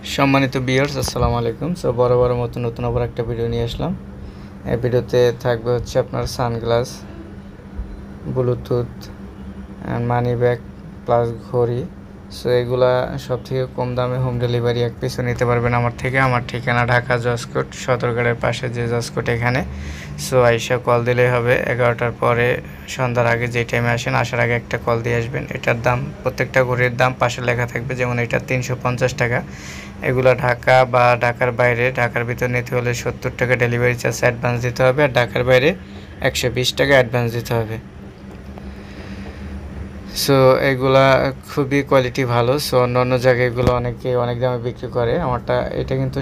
সম্মানিত ভিউয়ার্স, আসসালামু আলাইকুম। সো বড় নতুন আবার একটা ভিডিও নিয়ে আসলাম। এই ভিডিওতে থাকবে হচ্ছে আপনার sunglass, Bluetooth and money bag plus ঘড়ি। সো এগুলা সব থেকে কম দামে হোম ডেলিভারি এক পিসও নিতে পারবেন আমার থেকে। আমার ঠিকানা ঢাকা জজকোট, সদরঘাটের পাশে যে জজকোট এখানে। সো আইসা কল দিলেই হবে 11টার পরে, সন্ধ্যার আগে যে টাইমে আসেন আসার আগে একটা কল দিয়ে আসবেন। এটার দাম, প্রত্যেকটা ঘড়ির দাম পাশে লেখা থাকবে, যেমন এটা 350 টাকা। এগুলো ঢাকা বা ঢাকার বাইরে, ঢাকার ভিতর নিতে হলে 70 টাকা ডেলিভারি চার্জ অ্যাডভান্স দিতে হবে, আর ঢাকার বাইরে 120 টাকা অ্যাডভান্স দিতে হবে। সো এগুলা খুবই কোয়ালিটি ভালো। সো অন্য জায়গায় এগুলো অনেকে অনেক দামে বিক্রি করে, এটা কিন্তু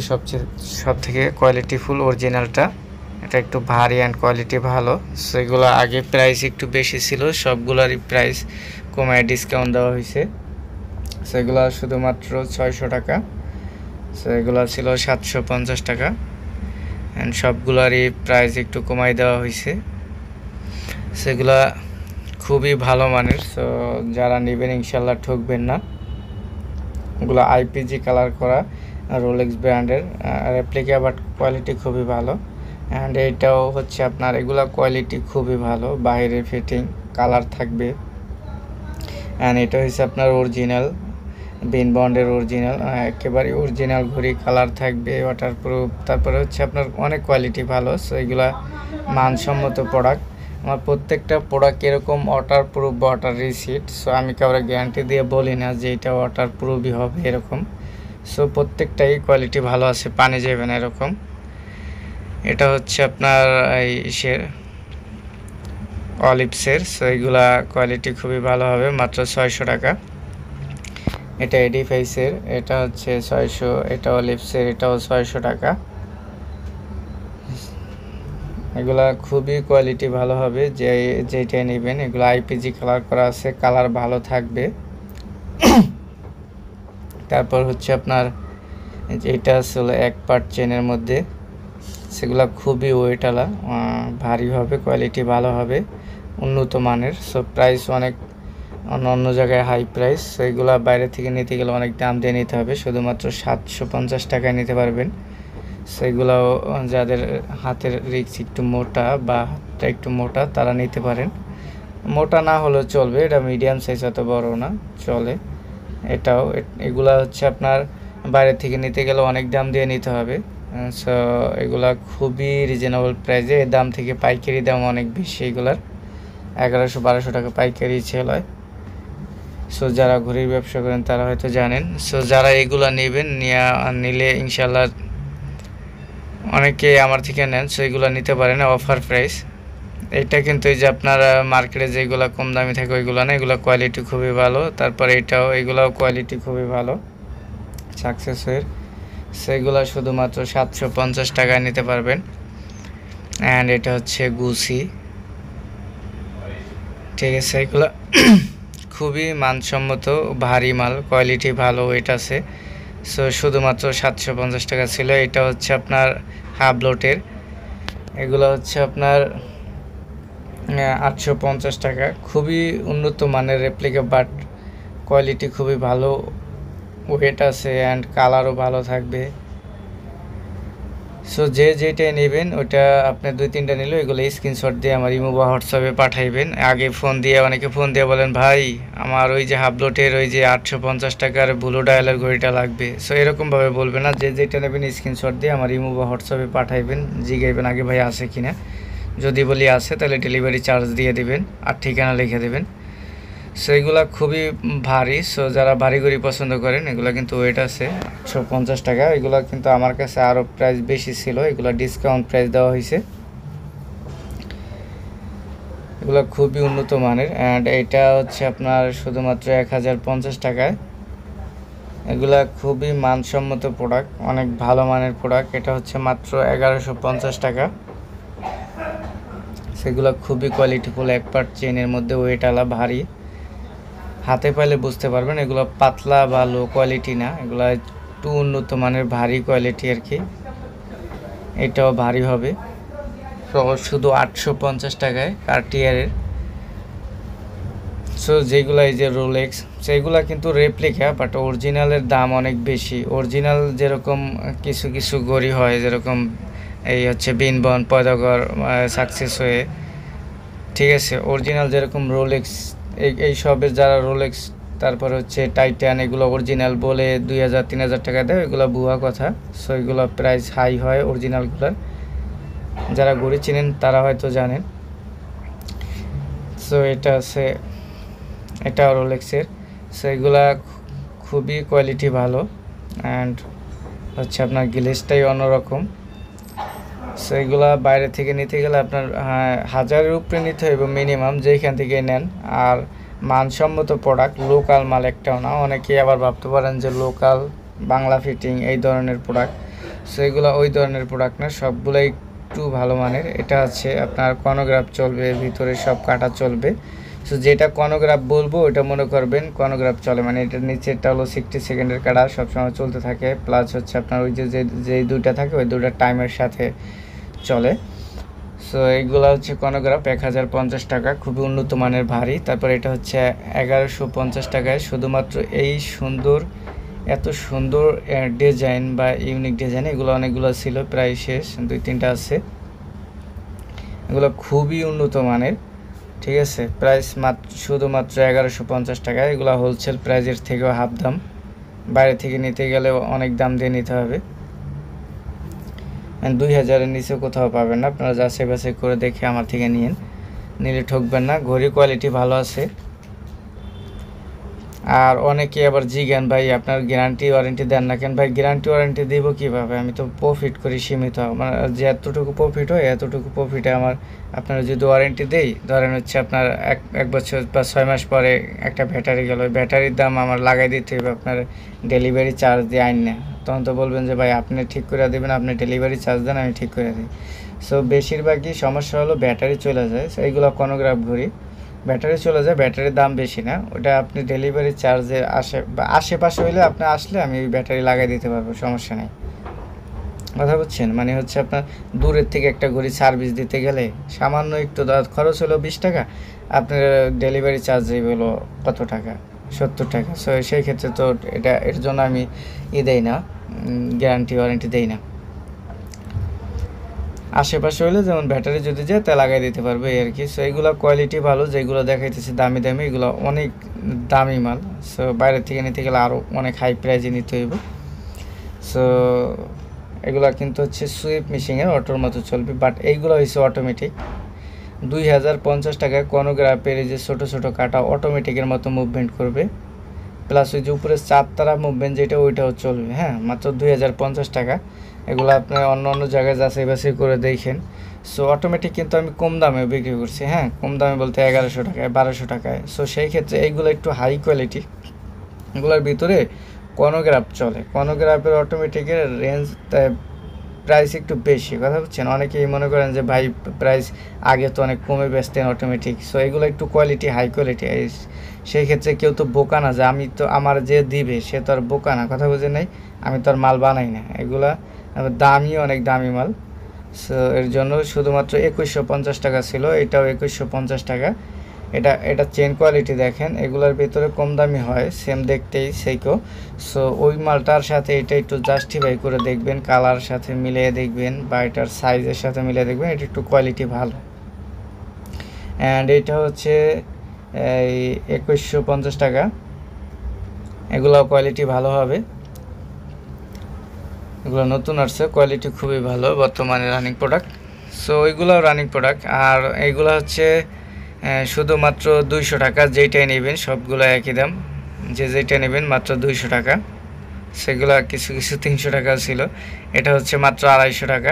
সব থেকে কোয়ালিটিফুল অরিজিনালটা। এটা একটু ভারী অ্যান্ড কোয়ালিটি ভালো। সো এগুলো আগে প্রাইস একটু বেশি ছিল, সবগুলোরই প্রাইস কমায় ডিসকাউন্ট দেওয়া হয়েছে। সো এগুলো শুধুমাত্র 600 টাকা। সো এগুলো ছিল 750 টাকা, অ্যান্ড সবগুলোরই প্রাইস একটু কমাই দেওয়া হয়েছে। সেগুলা খুবই ভালো মানের। সো যারা নেবেন ইনশাল্লাহ ঠকবেন না। ওগুলো আইপিজি কালার করা রোলেক্স ব্র্যান্ডের রেপ্লিকা, বাট কোয়ালিটি খুবই ভালো। অ্যান্ড এইটাও হচ্ছে আপনার, এগুলা কোয়ালিটি খুবই ভালো, বাইরের ফিটিং কালার থাকবে। অ্যান্ড এটা হচ্ছে আপনার অরিজিনাল বিন বন্ডের অরিজিনাল, একেবারে অরিজিনাল ঘড়ি, কালার থাকবে, ওয়াটারপ্রুফ। তারপরে হচ্ছে আপনার অনেক কোয়ালিটি ভালো। সো এগুলা মানসম্মত প্রোডাক্ট। আমার প্রত্যেকটা প্রোডাক্ট এরকম ওয়াটারপ্রুফ বা ওয়াটার রিসিট। সো আমি কাউকে গ্যারান্টি দিয়ে বলি না যে এটা ওয়াটারপ্রুফই হবে এরকম। সো প্রত্যেকটাই কোয়ালিটি ভালো আছে, পানি যাবে না এরকম। এটা হচ্ছে আপনার এই অলিভসের। সো এগুলা কোয়ালিটি খুবই ভালো হবে, মাত্র 600 টাকা। এটা এডিফাইসের, এটা হচ্ছে 600। এটা অলিভসের, এটাও 600 টাকা। এগুলা খুবই কোয়ালিটি ভালো হবে, যেটাই নেবেন। এগুলো আইপিজি কালার করা আছে, কালার ভালো থাকবে। তারপর হচ্ছে আপনার এটা আসলে এক পার্ট চেনের মধ্যে, সেগুলা খুবই ওয়েটওয়ালা, ভারী হবে, কোয়ালিটি ভালো হবে, উন্নত মানের। সো প্রাইস অনেক অন্য জায়গায় হাই প্রাইস। সো এগুলো বাইরে থেকে নিতে গেলে অনেক দাম দিয়ে নিতে হবে, শুধুমাত্র 750 টাকায় নিতে পারবেন। সেগুলো যাদের হাতের রিক্স একটু মোটা বা হাতটা একটু মোটা তারা নিতে পারেন। মোটা না হলেও চলবে, এটা মিডিয়াম সাইজ, অত বড় না, চলে। এগুলা হচ্ছে আপনার বাইরে থেকে নিতে গেলে অনেক দাম দিয়ে নিতে হবে। সো এগুলা খুবই রিজনেবল প্রাইসে, এর দাম থেকে পাইকারি দাম অনেক বেশি। এগুলার 1100-1200 টাকা পাইকারি সেল হয়। সো যারা ঘড়ির ব্যবসা করেন তারা হয়তো জানেন। সো যারা এগুলা নিলে ইনশাল্লাহ অনেকে আমার থেকে নেন। সো এগুলো নিতে পারেন অফার প্রাইস। এটা কিন্তু এই যে আপনার মার্কেটে যেগুলো কম দামি থাকে ওইগুলো না, এগুলো কোয়ালিটি খুবই ভালো। তারপরে এগুলোও কোয়ালিটি খুবই ভালো, সাকসেসের। সেগুলো শুধুমাত্র 750 টাকায় নিতে পারবেন। অ্যান্ড এটা হচ্ছে গুচি, ঠিক আছে। এগুলো খুবই মানসম্মত, ভারী মাল, কোয়ালিটি ভালো, ওয়েট আছে। সো শুধুমাত্র 750 টাকা ছিল। এটা হচ্ছে আপনার হাফ লোটের, এগুলো হচ্ছে আপনার 850 টাকা। খুবই উন্নত মানের রেপ্লিকা, বাট কোয়ালিটি খুবই ভালো, ওয়েট আছে, অ্যান্ড কালারও ভালো থাকবে। সো যেটাই নেবেন ওটা আপনি 2-3টা নিলে এগুলো স্ক্রিনশট দিয়ে আমার ইমো বা হোয়াটসঅ্যাপে পাঠাইবেন। আগে অনেকে ফোন দিয়ে বলেন, ভাই আমার ওই যে হাবলোটের ওই যে 850 টাকার ব্লু ডায়ালের ঘড়িটা লাগবে। সো এরকমভাবে বলবেন না, যেটা নেবেন স্ক্রিনশট দিয়ে আমার ইমো বা হোয়াটসঅ্যাপে পাঠাইবেন, জিগাইবেন আগে ভাই আছে কিনা। যদি বলি আছে তাহলে ডেলিভারি চার্জ দিয়ে দেবেন আর ঠিকানা লিখে দেবেন। সো এগুলো খুবই ভারী। সো যারা ভারী ঘড়ি পছন্দ করেন, এগুলো কিন্তু ওয়েট আছে 150 টাকা। এগুলো কিন্তু আমার কাছে আরও প্রাইস বেশি ছিল, এগুলো ডিসকাউন্ট প্রাইস দেওয়া হয়েছে। এগুলো খুবই উন্নত মানের। অ্যান্ড এটা হচ্ছে আপনার শুধুমাত্র 1050 টাকায়। এগুলা খুবই মানসম্মত প্রোডাক্ট, অনেক ভালো মানের প্রোডাক্ট। এটা হচ্ছে মাত্র 1150 টাকা। সেগুলো খুবই কোয়ালিটিফুল, এক পার্ট চেনের মধ্যে, ওয়েটওয়ালা, ভারী। হাতে পাইলে বুঝতে পারবেন এগুলো পাতলা বা লো কোয়ালিটি না, এগুলো একটু উন্নত মানের ভারী কোয়ালিটি আর কি। এটাও ভারী হবে, শুধু 850 টাকায় কার্টিয়ারের। সো যেগুলো এই যে রোলেক্স, সেগুলো কিন্তু রেপ্লিকা, বাট অরিজিনালের দাম অনেক বেশি। অরিজিনাল যেরকম কিছু কিছু ঘড়ি হয়, যেরকম এই হচ্ছে বিনবন, পয়দাগর, সাকসেস হয়ে, ঠিক আছে, অরিজিনাল যেরকম রোলেক্স, এই সবের যারা রোলেক্স, তারপর হচ্ছে টাইটান, এগুলো অরিজিনাল বলে 2000-3000 টাকা দেয়, এগুলো ভুয়া কথা। সো এগুলো প্রাইস হাই হয় অরিজিনালগুলোর, যারা ঘড়ি চিনেন তারা হয়তো জানেন। সো এটা আছে, এটা রোলেক্সের। সো এগুলা খুবই কোয়ালিটি ভালো, অ্যান্ড হচ্ছে আপনার গ্লেজটাই অন্যরকম। সো এগুলা বাইরে থেকে নিতে গেলে আপনার 1000-এর উপরে নিতে হবে মিনিমাম, যেইখান থেকে নেন। আর মানসম্মত প্রোডাক্ট, লোকাল মাল একটাও না। অনেকেই আবার ভাবতে পারেন যে লোকাল বাংলা ফিটিং এই ধরনের প্রোডাক্ট, সো এগুলো ওই ধরনের প্রোডাক্ট না, সবগুলোই একটু ভালো মানের। এটা আছে আপনার কনোগ্রাফ চলবে, ভিতরে সব কাটা চলবে। সো যেটা কনোগ্রাফ বলবো ওটা মনে করবেন কনোগ্রাফ চলে, মানে এটার নিচেরটা হলো 60 সেকেন্ডের কাটা, সবসময় চলতে থাকে। প্লাস হচ্ছে আপনার ওই যে দুইটা থাকে, ওই দুইটা টাইমের সাথে চলে। সো এইগুলো হচ্ছে কনোগ্রাফ, 1050 টাকা, খুবই উন্নত মানের ভারী। তারপর এটা হচ্ছে 1150 টাকায়। শুধুমাত্র এই সুন্দর, এত সুন্দর ডিজাইন বা ইউনিক ডিজাইন, এগুলো অনেকগুলো ছিল, প্রায় শেষ, 2-3টা আছে। এগুলো খুবই উন্নত মানের, ঠিক আছে। প্রাইস শুধুমাত্র 1150 টাকায়। এগুলো হোলসেল প্রাইজের থেকেও হাফ দাম, বাইরে থেকে নিতে গেলে অনেক দাম দিয়ে নিতে হবে। 2000-এর নিচে কোথাও পাবেন না, আপনারা যাচাই বাছাই করে দেখে আমার থেকে নিলে ঠকবেন না। ঘড়ি কোয়ালিটি ভালো আছে। আর অনেকে আবার জিজ্ঞান, ভাই আপনার গ্যারান্টি ওয়ারেন্টি দেন না কেন? ভাই গ্যারান্টি ওয়ারেন্টি দিব কীভাবে, আমি তো প্রফিট করি সীমিত, আমার যে এতটুকু প্রফিট হয় এতটুকু প্রফিটে আমার, আপনারা যদি ওয়ারেন্টি দেই, ধরেন হচ্ছে আপনার এক বছর বা 6 মাস পরে একটা ব্যাটারি গেল, ওই ব্যাটারির দাম আমার লাগাই দিতে হবে আপনার ডেলিভারি চার্জ দিয়ে আইন না। তখন তো বলবেন যে ভাই আপনি ঠিক করে দেবেন, আপনি ডেলিভারি চার্জ দেন, আমি ঠিক করে দিই। সো বেশিরভাগই সমস্যা হলো ব্যাটারি চলে যায়। সো এইগুলো কনোগ্রাফ ঘড়ি ব্যাটারি চলে যায়, ব্যাটারির দাম বেশি না, ওটা আপনি ডেলিভারি চার্জের আশেপাশে হইলে আপনি আসলে আমি ওই ব্যাটারি লাগাই দিতে পারবো, সমস্যা নেই। কথা বুঝছেন? মানে হচ্ছে আপনার দূরের থেকে একটা ঘড়ি সার্ভিস দিতে গেলে সামান্য একটু খরচ হলো 20 টাকা, আপনার ডেলিভারি চার্জ হলো কত টাকা, 70 টাকা। সো সেই ক্ষেত্রে তো এর জন্য আমি দেই না, গ্যারান্টি ওয়ারেন্টি দেই না। আশেপাশে হলে যেমন ব্যাটারি যদি যায় তা লাগাই দিতে পারবে এই আর কি। সো এইগুলো কোয়ালিটি ভালো, যেগুলো দেখাইতেছি দামি দামি, এগুলো অনেক দামি মাল। সো বাইরে থেকে নিতে গেলে আরও অনেক হাই প্রাইজে নিতে হইব। সো এগুলো কিন্তু হচ্ছে সুইপ মেশিনের অটোর মতো চলবে, বাট এইগুলো হচ্ছে অটোমেটিক। 2050 টাকায় কনোগ্রাফের এই যে ছোটো ছোটো কাটা অটোমেটিকের মতো মুভমেন্ট করবে, প্লাস ওই যে উপরে 4 তারা মুভমেন্ট যেটা, ওইটাও চলবে। হ্যাঁ, মাত্র 2050 টাকা। এগুলো আপনি অন্য জায়গায় যাচাই বাছাই করে দেখেন। সো অটোমেটিক কিন্তু আমি কম দামে বিক্রি করছি। হ্যাঁ, কম দামে বলতে 1100 টাকায়, 1200 টাকায়। সো সেই ক্ষেত্রে এইগুলো একটু হাই কোয়ালিটি, এগুলোর ভিতরে কনোগ্রাফ চলে। কনোগ্রাফের অটোমেটিকের রেঞ্জ প্রাইস একটু বেশি, কথা বুঝছেন? অনেকেই মনে করেন যে ভাই প্রাইস আগে তো অনেক কমে বেচতেন অটোমেটিক। সো এগুলো একটু কোয়ালিটি হাই কোয়ালিটি। সেই ক্ষেত্রে কেউ তো বোকা না যে আমি তো, আমার যে দিবে সে তো আর বোকা না, কথা বুঝে নাই, আমি তো আর মাল বানাই না। এগুলা দামি, অনেক দামি মাল। সো এর জন্য শুধুমাত্র 2150 টাকা ছিল, এটাও 2150 টাকা। এটা চেন কোয়ালিটি দেখেন, এগুলোর ভিতরে কম দামি হয়, সেম দেখতেই সেইকো। সো ওই মালটার সাথে এটা একটু জাস্টিফাই করে দেখবেন, কালার সাথে মিলিয়ে দেখবেন, বা এটার সাইজের সাথে মিলিয়ে দেখবেন, এটা একটু কোয়ালিটি ভালো। অ্যান্ড এটা হচ্ছে এই 2150 টাকা। এগুলো কোয়ালিটি ভালো হবে, এগুলো নতুন আসছে, কোয়ালিটি খুবই ভালো, বর্তমানে রানিং প্রোডাক্ট। সো ওইগুলো রানিং প্রোডাক্ট। আর এইগুলো হচ্ছে শুধুমাত্র 200 টাকা, যেইটাই নেবেন সবগুলো একই দাম, যেইটা নেবেন মাত্র 200 টাকা। সেগুলো কিছু কিছু 300 টাকা ছিল, এটা হচ্ছে মাত্র 250 টাকা।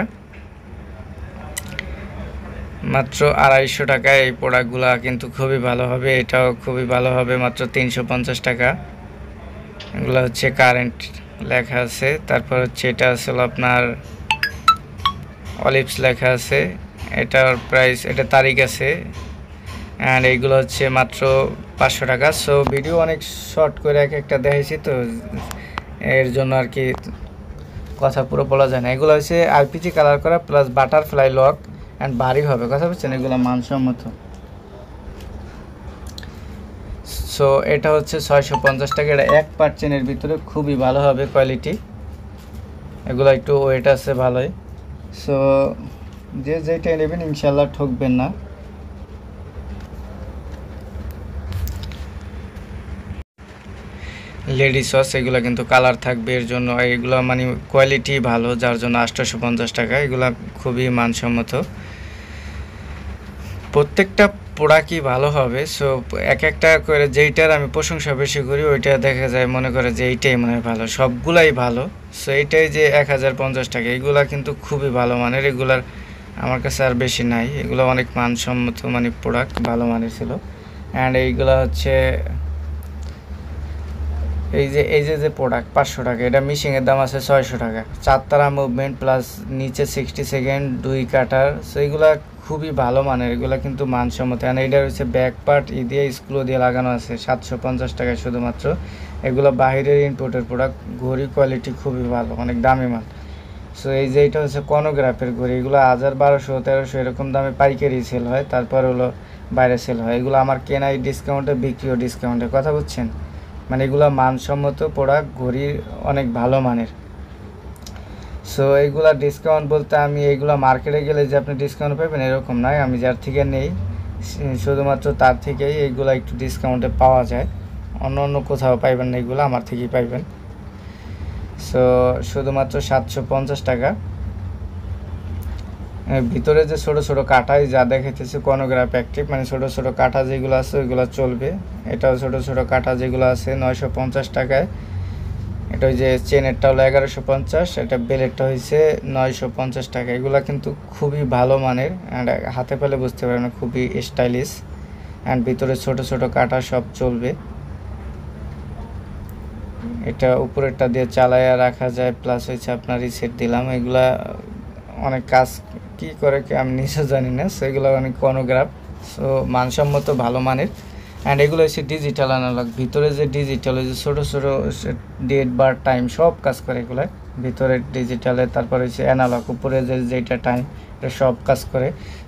মাত্র 250 টাকায় এই প্রোডাক্টগুলো কিন্তু খুবই ভালো হবে, এটাও খুবই ভালো হবে, মাত্র 350 টাকা। এগুলো হচ্ছে কারেন্ট লেখা আছে, তারপর হচ্ছে এটা আসলে আপনার অলিভস লেখা আছে, এটার প্রাইস, এটা তারিখ আছে। অ্যান্ড এইগুলো হচ্ছে মাত্র 500 টাকা। সো ভিডিও অনেক শর্ট করে একটা দেখাইছি, তো এর জন্য আর কি কথা পুরো বলা যায় না। এগুলো হচ্ছে আরপিজি কালার করা, প্লাস বাটারফ্লাই লক, অ্যান্ড ভারী হবে, কথা বুঝছেন? এগুলো মানসম্মত। সো এটা হচ্ছে 650 টাকা। এটা এক পার্ট চেনের ভিতরে খুবই ভালো হবে কোয়ালিটি, এগুলো একটু ওয়েট আছে ভালোই। সো যে যেটা নেবেন ইনশাল্লাহ ঠকবেন না। লেডি সস এগুলো কিন্তু কালার থাকবে, এর জন্য এগুলো মানে কোয়ালিটি ভালো, যার জন্য 850 টাকা। এগুলো খুবই মানসম্মত, প্রত্যেকটা প্রোডাক্টই ভালো হবে। সো এক একটা করে যেইটার আমি প্রশংসা বেশি করি ওইটা দেখা যায় মনে করে যে এইটাই মনে হয় ভালো, সবগুলাই ভালো। সো এইটাই যে 1050 টাকা, এগুলা কিন্তু খুবই ভালো মানের, এগুলার আমার কাছে আর বেশি নাই। এগুলো অনেক মানসম্মত মানে প্রোডাক্ট, ভালো মানের ছিল। অ্যান্ড এইগুলো হচ্ছে এই যে প্রোডাক্ট 500 টাকা, এটা মিশিংয়ের দাম আছে 600 টাকা। 4 তারা মুভমেন্ট প্লাস নিচে 60 সেকেন্ড 2 কাটার। সো এইগুলা খুবই ভালো মানের, এগুলো কিন্তু মানসম্মত। অ্যান্ড এইটা হচ্ছে ব্যাক পার্ট দিয়ে স্ক্রু দিয়ে লাগানো আছে 750 টাকায় শুধুমাত্র। এগুলো বাইরের ইম্পোর্টের প্রোডাক্ট, ঘড়ি কোয়ালিটি খুবই ভালো, অনেক দামি মাল। সো এই যে এটা হচ্ছে কনোগ্রাফের ঘড়ি, এগুলো 1000 1200 1300 এরকম দামে পাইকারি সেল হয়, তারপর হলো বাইরে সেল হয়। এগুলো আমার কেনাই ডিসকাউন্টে, বিক্রিও ডিসকাউন্টে, কথা বুঝছেন? মানে এগুলো মানসম্মত প্রোডাক্ট, ঘড়ির অনেক ভালো মানের। সো এইগুলা ডিসকাউন্ট বলতে আমি এইগুলো মার্কেটে গেলে যে আপনি ডিসকাউন্ট পাবেন এরকম নয়, আমি যার থেকে নেই শুধুমাত্র তার থেকেই এইগুলো একটু ডিসকাউন্টে পাওয়া যায়, অন্য অন্য কোথাও পাইবেন না, এগুলো আমার থেকেই পাইবেন। সো শুধুমাত্র 750 টাকা। ভিতরে যে ছোটো ছোটো কাঠাই যা দেখাইতেছে কনোগ্রাফ অ্যাক্টিভ, মানে ছোটো ছোটো কাঠা যেগুলো আছে ওইগুলো চলবে। এটাও ছোটো ছোটো কাঠা যেগুলো আছে 950 টাকায়। এটা ওই যে চেনেরটা হলো 1150, এটা বেলেটটা হয়েছে 950 টাকা। এগুলো কিন্তু খুবই ভালো মানের, অ্যান্ড হাতে পেলে বুঝতে পারবেন খুবই স্টাইলিশ। অ্যান্ড ভিতরে ছোটো ছোটো কাঠা সব চলবে। এটা উপরেরটা দিয়ে চালায়া রাখা যায়, প্লাস হচ্ছে আপনার রিসেট দিলাম। এগুলা অনেক কাজ কি করে কি আমি নিজে জানি না। সো এগুলো অনেক কনোগ্রাফ, সো মানসম্মত ভালো মানের। অ্যান্ড এগুলো হচ্ছে ডিজিটাল অ্যানালগ, ভিতরে যে ডিজিটাল ওই যে ছোটো ছোটো ডেট বার টাইম সব কাজ করে এগুলো ভিতরে ডিজিটালে। তারপরে হচ্ছে অ্যানালগ, উপরে যেটা টাইম এটা সব কাজ করে।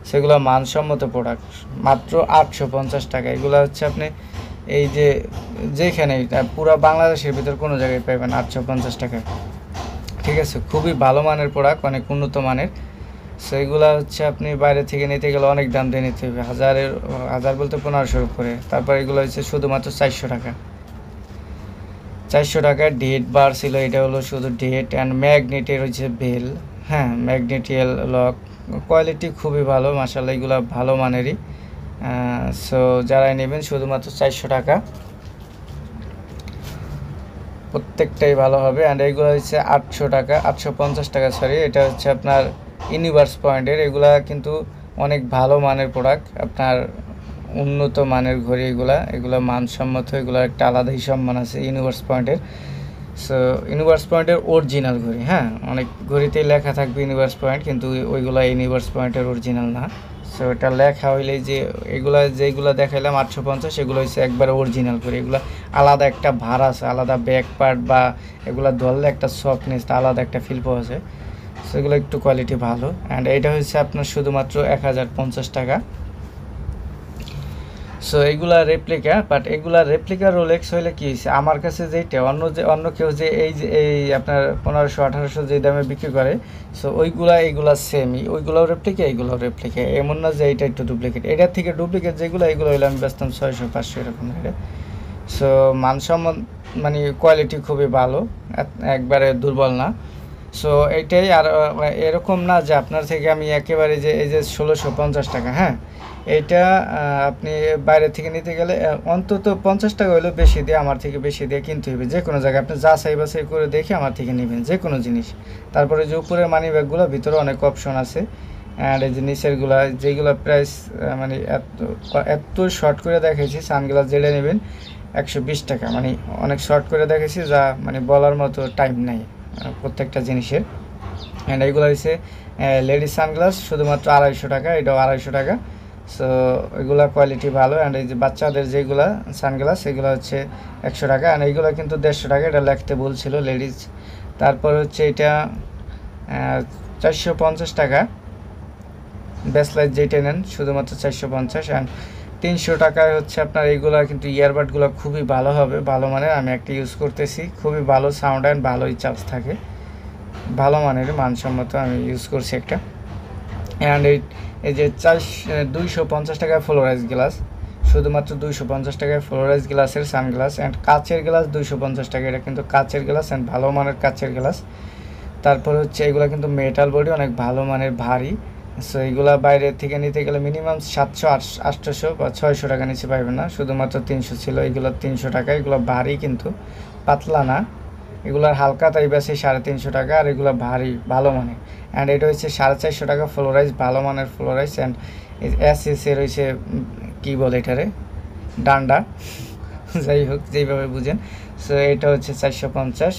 সেগুলো মানসম্মত প্রোডাক্ট, মাত্র 850 টাকা। এগুলো হচ্ছে আপনি এই যে যেখানে পুরো বাংলাদেশের ভিতর কোনো জায়গায় পাবেন 850 টাকায়, ঠিক আছে? খুবই ভালো মানের প্রোডাক্ট, অনেক উন্নত মানের। সেইগুলা হচ্ছে আপনি বাইরে থেকে নিতে গেলে অনেক দাম দিয়ে নিতে হবে, হাজার বলতে 1500 উপরে। তারপর এগুলো হচ্ছে শুধুমাত্র 400 টাকা। 400 টাকায় ডেট বার ছিল, এটা হলো শুধু ডেট। অ্যান্ড ম্যাগনেটের হচ্ছে বেল, হ্যাঁ ম্যাগনেটিয়াল লক, কোয়ালিটি খুবই ভালো মাশাআল্লাহ, এগুলো ভালো মানেরই। সো যারাই নেবেন শুধুমাত্র 400 টাকা, প্রত্যেকটাই ভালো হবে। অ্যান্ড এইগুলো হচ্ছে 800 টাকা, 850 টাকা সরি। এটা হচ্ছে আপনার ইউনিভার্স পয়েন্টের, এগুলা কিন্তু অনেক ভালো মানের প্রোডাক্ট, আপনার উন্নত মানের ঘড়ি। এগুলো মানসম্মত, এগুলো একটা আলাদাই সম্মান আছে ইউনিভার্স পয়েন্টের। সো ইউনিভার্স পয়েন্টের অরিজিনাল ঘড়ি, হ্যাঁ অনেক ঘড়িতেই লেখা থাকবে ইউনিভার্স পয়েন্ট, কিন্তু ওইগুলো ইউনিভার্স পয়েন্টের অরিজিনাল না। সো এটা লেখা হইলে যে যেগুলো দেখাইলাম 850, এগুলো হচ্ছে একবারে অরিজিনাল করে। এগুলো আলাদা একটা ভার আছে, আলাদা ব্যাক পার্ট বা এগুলো ধরলে একটা সফটনেস, আলাদা একটা ফিল পাওয়া যায়। সেগুলো একটু কোয়ালিটি ভালো। অ্যান্ড এটা হচ্ছে আপনার শুধুমাত্র 1050 টাকা। সো এইগুলা রেপ্লিকা, বাট এগুলা রেপ্লিকা রোলেক্স হইলে কী হয়েছে আমার কাছে যেইটা অন্য কেউ যে এই আপনার 1500-1800 যে দামে বিক্রি করে, সো এইগুলা সেমই, ওইগুলোও রেপ্লিকা এইগুলোও রেপ্লিকা, এমন না যে এইটা একটু ডুপ্লিকেট। এটার থেকে ডুপ্লিকেট যেগুলো এগুলো হইলে আমি বেচতাম 600-500 এরকম রেটে। সো মানসম্মত মানে কোয়ালিটি খুবই ভালো, একবারে দুর্বল না। সো এইটাই। আর এরকম না যে আপনার থেকে আমি একেবারে যে এই যে 1650 টাকা, হ্যাঁ এইটা আপনি বাইরে থেকে নিতে গেলে অন্তত 50 টাকা হলেও বেশি দিয়ে, আমার থেকে বেশি দিয়ে কিনতে হবে। যে কোনো জায়গায় আপনি যাচাই বাছাই করে দেখে আমার থেকে নেবেন যে কোনো জিনিস। তারপরে যে উপরের মানি ব্যাগগুলো, ভিতরে অনেক অপশন আছে। অ্যান্ড এই যে নিচেরগুলা যেগুলো প্রাইস মানে এত শর্ট করে দেখেছি, সানগ্লাস যেটা নেবেন 120 টাকা, মানে অনেক শর্ট করে দেখেছি, যা মানে বলার মতো টাইম নাই প্রত্যেকটা জিনিসের। অ্যান্ড এইগুলো হচ্ছে লেডিস সানগ্লাস, শুধুমাত্র 250 টাকা, এটাও 250 টাকা। সো এগুলা কোয়ালিটি ভালো। অ্যান্ড এই যে বাচ্চাদের যেগুলা সানগ্লাস এগুলো হচ্ছে 100 টাকা। অ্যান্ড এইগুলো কিন্তু 150 টাকা, এটা লিখতে বলছিল লেডিস। তারপর হচ্ছে এটা 450 টাকা, ব্যাসলাইট যেটা নেন শুধুমাত্র 450। অ্যান্ড 300 টাকায় হচ্ছে আপনার এইগুলা কিন্তু ইয়ারবাডগুলো খুবই ভালো হবে, ভালো মানের। আমি একটা ইউজ করতেছি, খুবই ভালো সাউন্ড অ্যান্ড ভালোই চার্জ থাকে, ভালো মানের মানসম্মত আমি ইউজ করছি একটা। অ্যান্ড এই যে 250 টাকায় ফ্লোরাইজ গ্লাস, শুধুমাত্র 250 টাকায় ফ্লোরাইজ গ্লাসের সানগ্লাস অ্যান্ড কাচের গ্লাস 250 টাকা। এটা কিন্তু কাচের গ্লাস অ্যান্ড ভালো মানের কাচের গ্লাস। তারপর হচ্ছে এগুলো কিন্তু মেটাল বডি, অনেক ভালো মানের, ভারী। সো এইগুলা বাইরে থেকে নিতে গেলে মিনিমাম 700 800 বা 600 টাকা নিচে পাইবেন না, শুধুমাত্র 300 ছিল, এগুলো 300 টাকা। এগুলো ভারী কিন্তু পাতলা না, এগুলার হালকা তাই বেশি 350 টাকা, আর এগুলো ভারী ভালো মানের। অ্যান্ড এটা হচ্ছে 450 টাকা ফ্লোরাইজ, ভালো মানের ফ্লোরাইজ। অ্যান্ড এর রয়েছে কী বলে এটারে, ডান্ডা যাই হোক যেইভাবে বুঝেন। সো এটা হচ্ছে 450।